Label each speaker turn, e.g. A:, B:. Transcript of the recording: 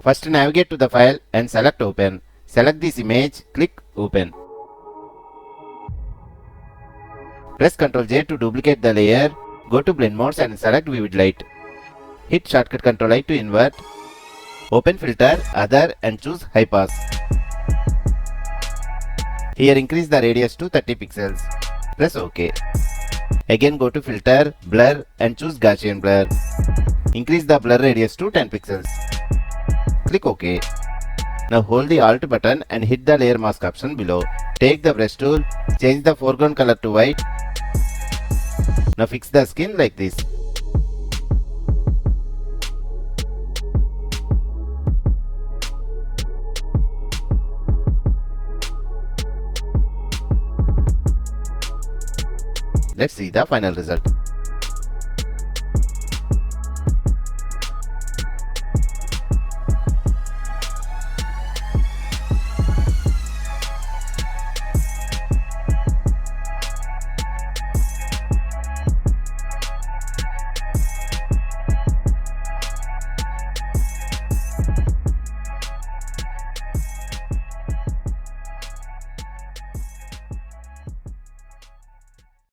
A: First navigate to the file and select open. Select this image, click open. Press Ctrl J to duplicate the layer. Go to blend modes and select vivid light. Hit shortcut Ctrl I to invert. Open filter, other and choose high pass. Here increase the radius to 30 pixels. Press OK. Again go to filter, blur and choose Gaussian blur. Increase the blur radius to 10 pixels. Click OK. Now hold the Alt button and hit the layer mask option below. Take the brush tool, change the foreground color to white. Now fix the skin like this. Let's see the final result.